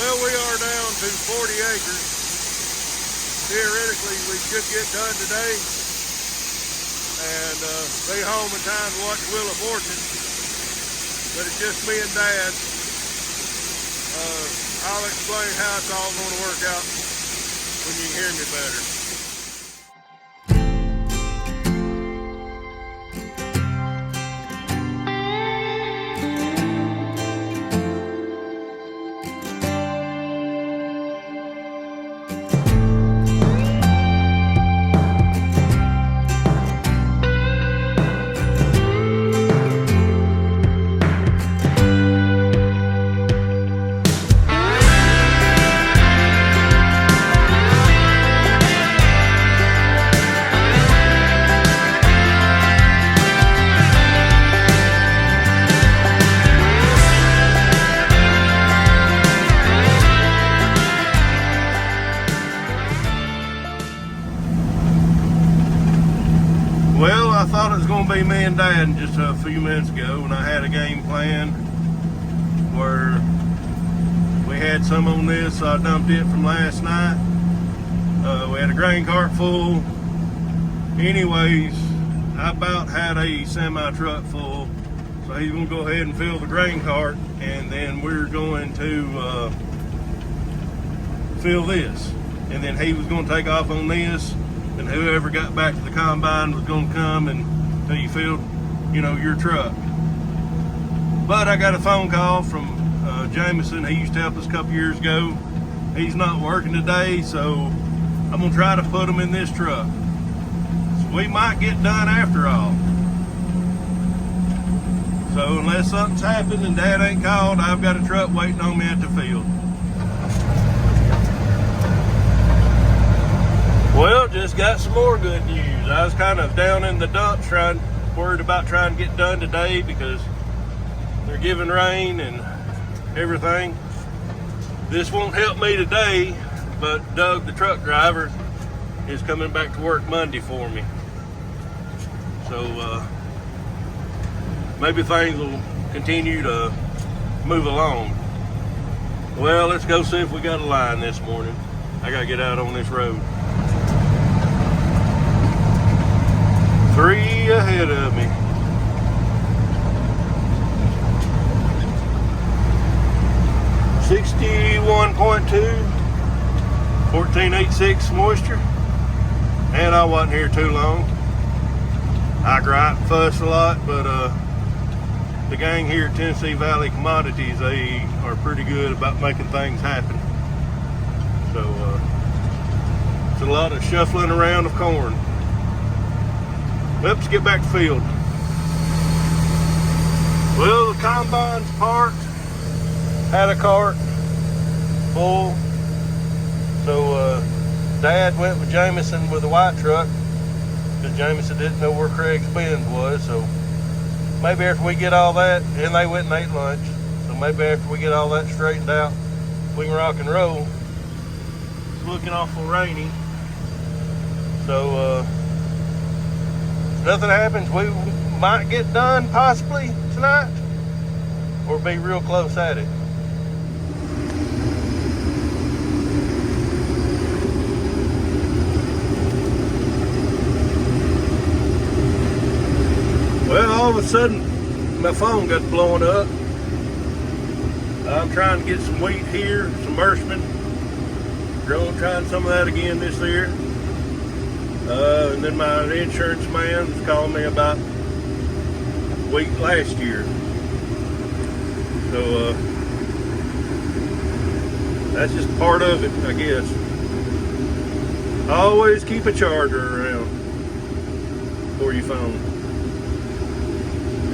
Well, we are down to 40 acres. Theoretically, we should get done today and be home in time to watch Wheel of Fortune. But it's just me and Dad. I'll explain how it's all going to work out when you hear me better. Well, I thought it was going to be me and Dad just a few minutes ago, and I had a game plan where we had some on this, so I dumped it from last night. We had a grain cart full. Anyways, I about had a semi-truck full, so he's going to go ahead and fill the grain cart, and then we're going to fill this. And then he was going to take off on this, and whoever got back to the combine was going to come until you filled, your truck. But I got a phone call from Jameson. He used to help us a couple years ago. He's not working today, so I'm going to try to put him in this truck. So we might get done after all. So unless something's happened and Dad ain't called, I've got a truck waiting on me at the field. Well, just got some more good news. I was kind of down in the dumps worried about trying to get done today because they're giving rain and everything. This won't help me today, but Doug, the truck driver, is coming back to work Monday for me. So maybe things will continue to move along. Well, let's go see if we got a line this morning. I gotta get out on this road. 3 ahead of me. .2, 14.86 moisture, and I wasn't here too long. I gripe and fuss a lot, but the gang here at Tennessee Valley Commodities, they are pretty good about making things happen. So it's a lot of shuffling around of corn. Let's get back to field. Well, the combine's parked. Had a cart full. So Dad went with Jameson with the white truck because Jameson didn't know where Craig's Bend was. So maybe after we get all that, and they went and ate lunch. So maybe after we get all that straightened out, we can rock and roll. It's looking awful rainy. So if nothing happens, we might get done possibly tonight or be real close at it. Well, all of a sudden my phone got blowing up. I'm trying to get some wheat here, some Mershman. Trying some of that again this year. And then my insurance man was calling me about wheat last year. So that's just part of it, I guess. I always keep a charger around for your phone.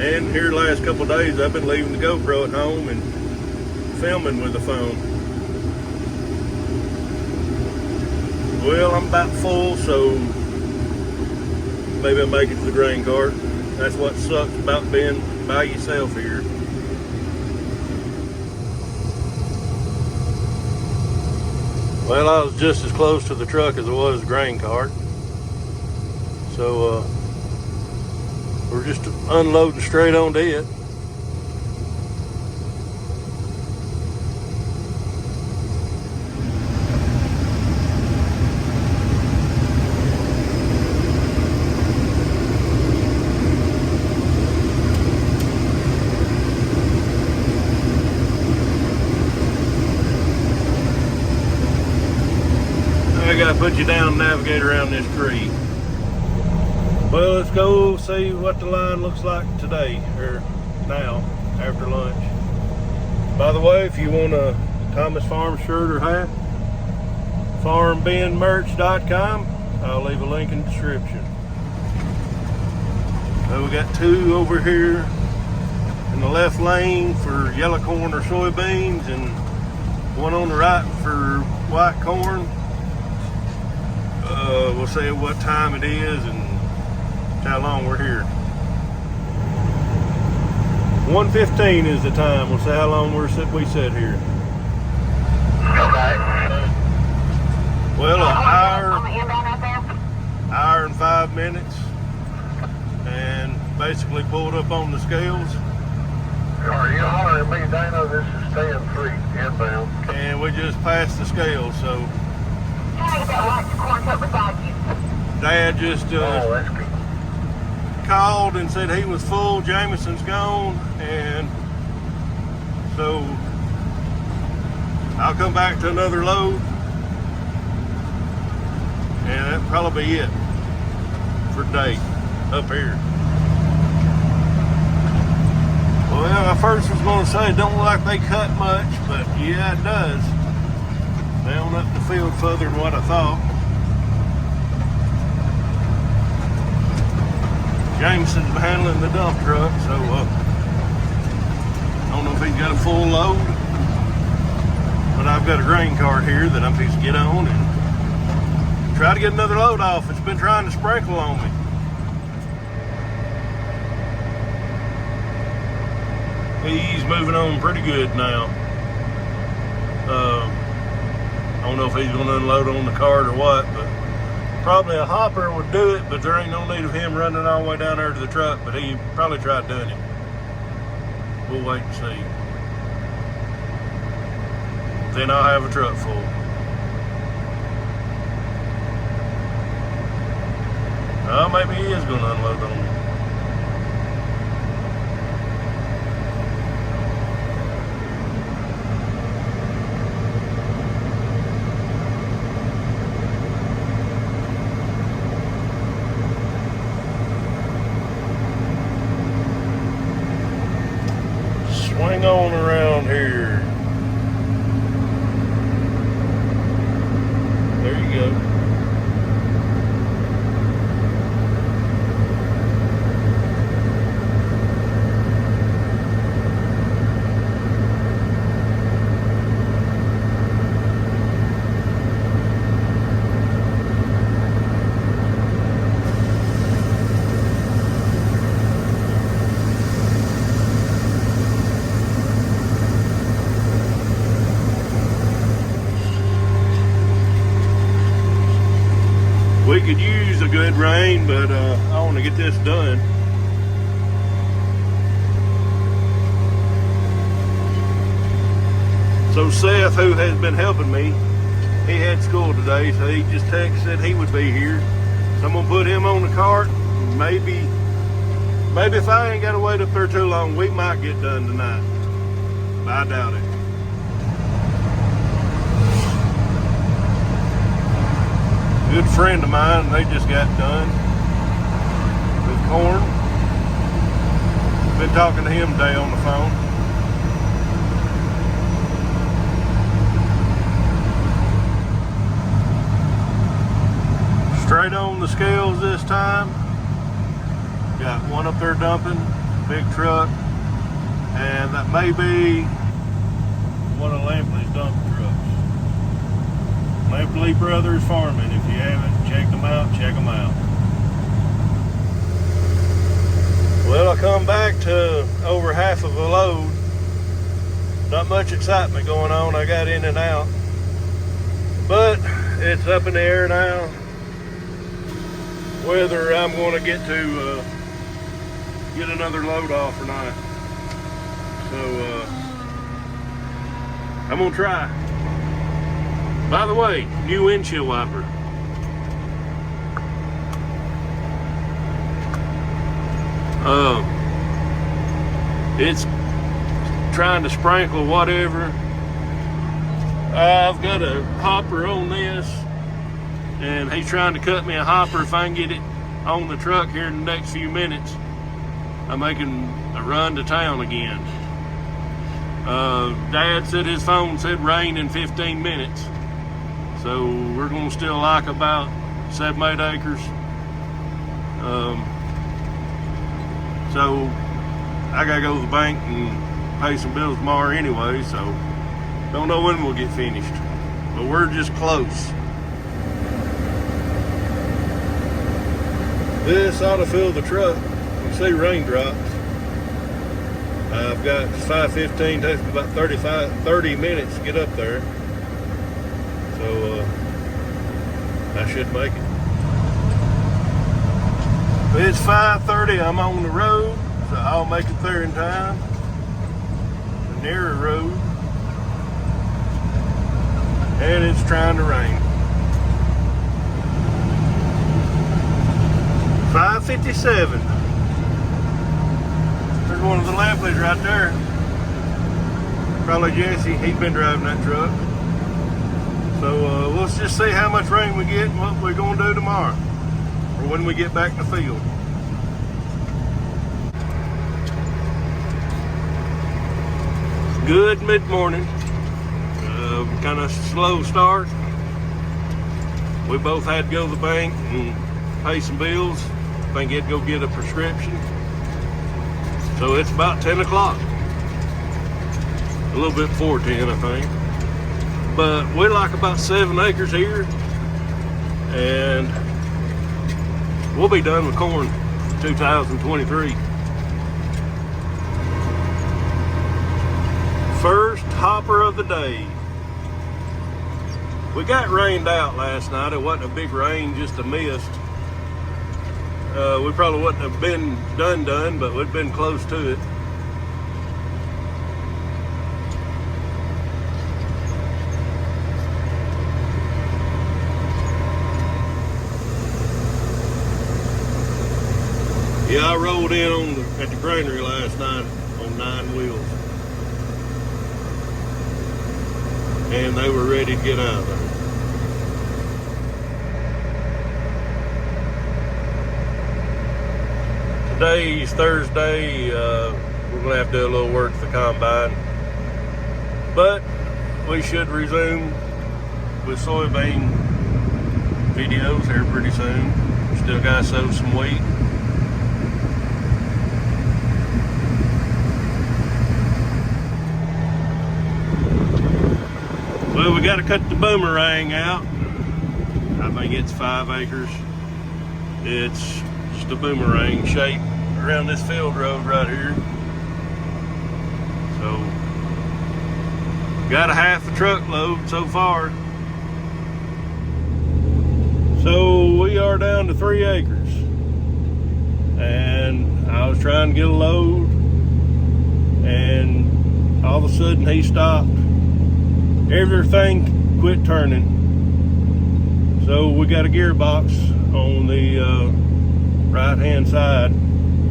And here the last couple of days I've been leaving the GoPro at home and filming with the phone. Well, I'm about full, so maybe I'll make it to the grain cart. That's what sucks about being by yourself here. Well, I was just as close to the truck as I was the grain cart. So we're just unloading straight onto it. put you down and navigate around this tree. Well, let's go see what the line looks like today, or now, after lunch. By the way, if you want a Thomas Farm shirt or hat, farmbinmerch.com. I'll leave a link in the description. So we got two over here in the left lane for yellow corn or soybeans, and one on the right for white corn. We'll see what time it is and how long we're here. 1:15 is the time. We'll see how long we sit here. Okay. Well, an hour and 5 minutes, and basically pulled up on the scales. Are you hollering at me, Dana? This is 10-3 inbound. And we just passed the scales, so Dad just That's good. called and said he was full, Jameson's gone, and so I'll come back to another load, and that'll probably be it for today up here. Well, I first was going to say it don't look like they cut much, but yeah, it does. Down up the field further than what I thought. Jameson's handling the dump truck, so I don't know if he's got a full load, but I've got a grain cart here that I'm fixing to get on and try to get another load off. It's been trying to sprinkle on me. He's moving on pretty good now. I don't know if he's going to unload on the cart or what, but probably a hopper would do it, but there ain't no need of him running all the way down there to the truck, but he probably tried doing it. We'll wait and see. Then I'll have a truck full. Oh, maybe he is going to unload on me. Swing on around here. There you go. We could use a good rain, but I want to get this done. So Seth, who has been helping me, he had school today, so he just texted, said he would be here. So I'm gonna put him on the cart. Maybe if I ain't got to wait up there too long, we might get done tonight. But I doubt it. Good friend of mine, they just got done with corn. Been talking to him today on the phone. Straight on the scales this time. Got one up there dumping, big truck, and that may be one of Lampley's dump trucks. Lampley Brothers Farming. If you haven't checked them out, check them out. Well, I come back to over half of a load. Not much excitement going on. I got in and out. But it's up in the air now whether I'm going to get another load off or not. So I'm going to try. By the way, new windshield wiper. It's trying to sprinkle whatever. I've got a hopper on this, and he's trying to cut me a hopper. If I can get it on the truck here in the next few minutes, I'm making a run to town again. Dad said his phone said rain in 15 minutes. So we're gonna still like about 7-8 acres. So I gotta go to the bank and pay some bills tomorrow anyway, so don't know when we'll get finished. But we're just close. This ought to fill the truck. You see raindrops. I've got 5:15, takes me about 30 minutes to get up there. So I should make it. It's 5:30, I'm on the road, so I'll make it there in time. The nearer road. And it's trying to rain. 5:57. There's one of the Lampley's right there. Probably Jesse, he's been driving that truck. So let's just see how much rain we get and what we're going to do tomorrow, or when we get back in the field. Good mid-morning. Kind of slow start. We both had to go to the bank and pay some bills. I think he had to go get a prescription. So it's about 10 o'clock. A little bit before 10, I think. But we like about 7 acres here, and we'll be done with corn 2023. First hopper of the day. We got rained out last night. It wasn't a big rain, just a mist. We probably wouldn't have been done, but we'd been close to it. Yeah, I rolled in at the granary last night on 9 wheels. And they were ready to get out of there. Today's Thursday. We're gonna have to do a little work at the combine. But we should resume with soybean videos here pretty soon. Still gotta sow some wheat. Well, we got to cut the boomerang out. I think it's 5 acres. It's just a boomerang shape around this field road right here. So, got a half a truckload so far. So we are down to 3 acres. And I was trying to get a load, and all of a sudden he stopped. Everything quit turning. So we got a gearbox on the right hand side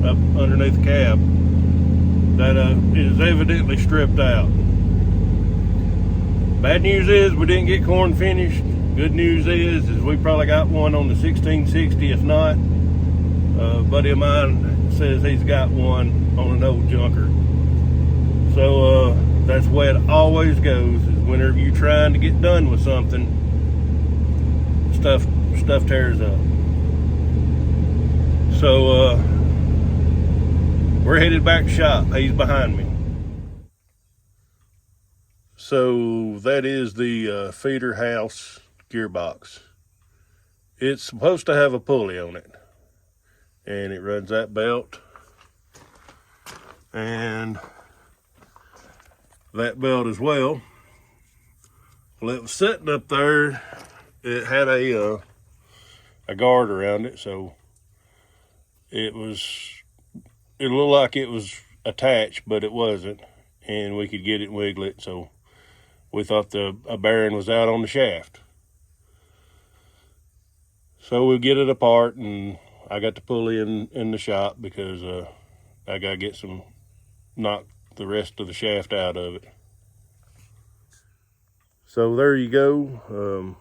up underneath the cab that is evidently stripped out. Bad news is we didn't get corn finished. Good news is we probably got one on the 1660. If not, a buddy of mine says he's got one on an old junker. So that's the way it always goes, is whenever you're trying to get done with something, stuff tears up. So we're headed back to shop. He's behind me. So that is the feeder house gearbox. It's supposed to have a pulley on it, and it runs that belt and that belt as well. Well, it was sitting up there. It had a guard around it, so it looked like it was attached, but it wasn't, and we could get it and wiggle it. So we thought a bearing was out on the shaft. So we'll get it apart, and I got the pulley in the shop because I gotta get knock the rest of the shaft out of it. So there you go.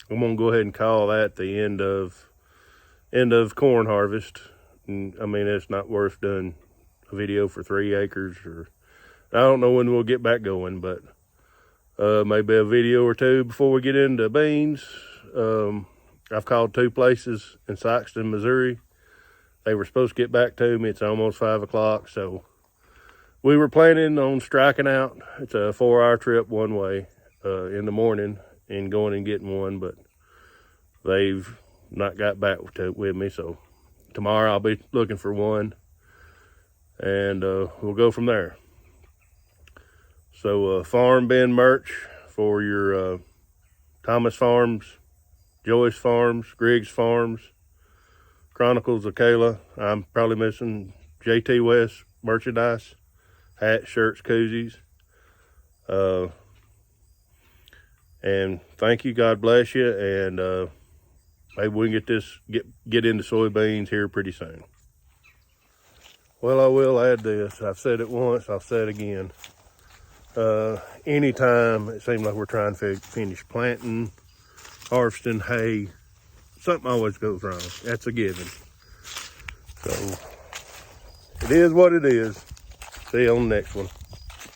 I'm gonna go ahead and call that the end of corn harvest. And, I mean, it's not worth doing a video for 3 acres, or I don't know when we'll get back going, but maybe a video or 2 before we get into beans. I've called 2 places in Saxton, Missouri. They were supposed to get back to me. It's almost 5 o'clock, so we were planning on striking out. It's a 4-hour trip one way in the morning and going and getting one, but they've not got back with me. So tomorrow I'll be looking for one, and we'll go from there. So farm bin merch for your Thomas Farms, Joyce Farms, Griggs Farms, Chronicles of Kayla. I'm probably missing JT West merchandise, hats, shirts, koozies. And thank you, God bless you, and maybe we can get into soybeans here pretty soon. Well, I will add this. I've said it once, I'll say it again. Anytime it seems like we're trying to finish planting, harvesting hay, something always goes wrong. That's a given. So it is what it is. See you on the next one.